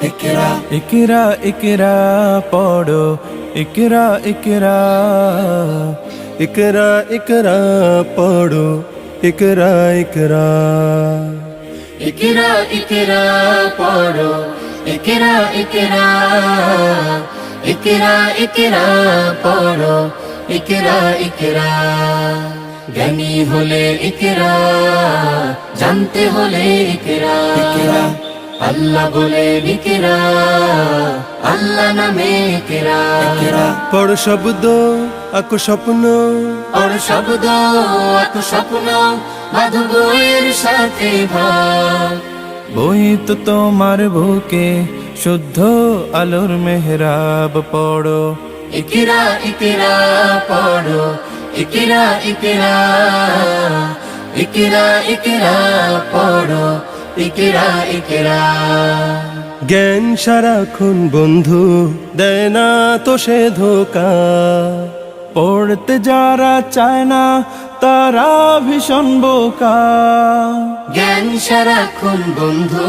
ইকরা ইকরা ইকরা ইকরা পড়ো ইকরা ইকরা ইকরা ইকরা পড়ো ইকরা ইকরা ইকরা ইকরা পড়ো ইকরা ইকরা ইকরা ইকরা পড়ো ইকরা ইকরা জ্ঞানী হলে ইকরা জানতে হলে ইকরা ইকরা আল্লাহ বলে ইকরা আল্লাহ নামে ইকরা পড় শব্দ আঁকো স্বপ্ন পড় শব্দ আঁকো স্বপ্ন বাঁধো বইয়ের সাথে ভাগ বই তো তোমার বুকে শুদ্ধ আলোর মেহরাব পড়ো ইকরা ইকরা পড়ো ইকরা ইকরা ইকরা ইকরা পড়ো ইকরা ইকরা জ্ঞান সারাক্ষণ বন্ধু দেয় না তো সে ধোকা পড়তে যারা চায় না তারা ভীষণ বোকা জ্ঞান সারাক্ষণ বন্ধু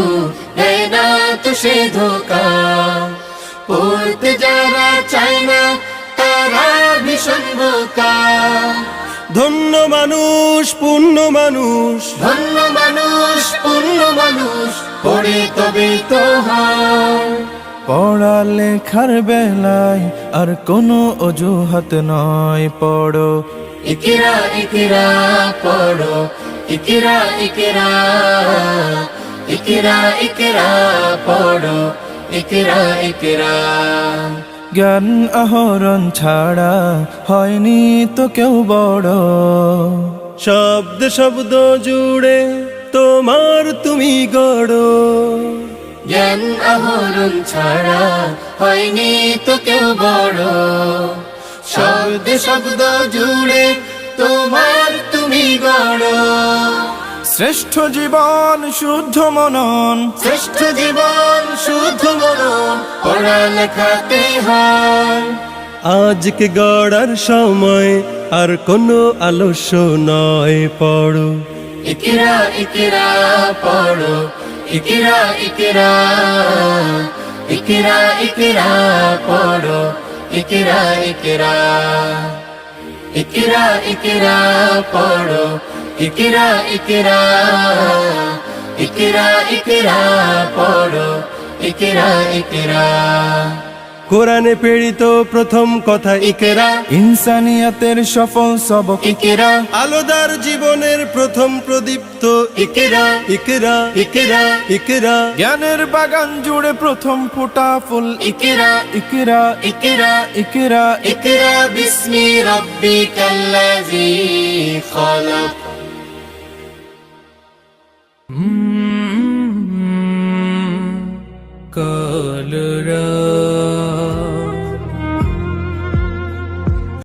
দেয় না তো সে ধোকা পড়তে যারা চায় না তারা ভীষণ বোকা ধন্য মানুষ পূর্ণ মানুষ ধন্য মানুষ পূর্ণ মানুষ পড়ে তবে তো হয় পড়ালেখার বেলায় আর কোনো অজুহাত নয় পড়ো ইকরা ইকরা পড়ো ইকরা ইকরা ইকরা ইকরা পড়ো ইকরা ইকরা জ্ঞান আহরণ ছাড়া হয়নি তো কেউ বড় শব্দ শব্দ জুড়ে তোমার তুমি গড় জ্ঞান আহরণ ছাড়া হয়নি তো কেউ বড় শব্দ শব্দ জুড়ে তোমার তুমি গড় শ্রেষ্ঠ জীবন শুদ্ধ মনন শ্রেষ্ঠ জীবন শুদ্ধ মনন পড়ালেখাতে হয় আজকে গড়ার সময় আর কোনো আলস্য নয় পড়ো ইকরা ইকরা পড়ো ইকরা ইকরা ইকরা ইকরা পড়ো ইকরা ইকরা ইকরা ইকরা পড়ো ইকরা ইকরা ইকরা ইকরা পড়ো ইকরা ইকরা কোরআনে প্রেরিত প্রথম কথা ইকরা ইনসানিয়াতের সফল সবক ইকরা আলোদার জীবনের প্রথম প্রদীপ্ত ইকরা ইকরা ইকরা ইকরা জ্ঞানের বাগান জুড়ে প্রথম ফোটা ফুল ইকরা ইকরা ইকরা ইকরা ইকরা বিস্মি রাব্বিকাল্লাযী খালাক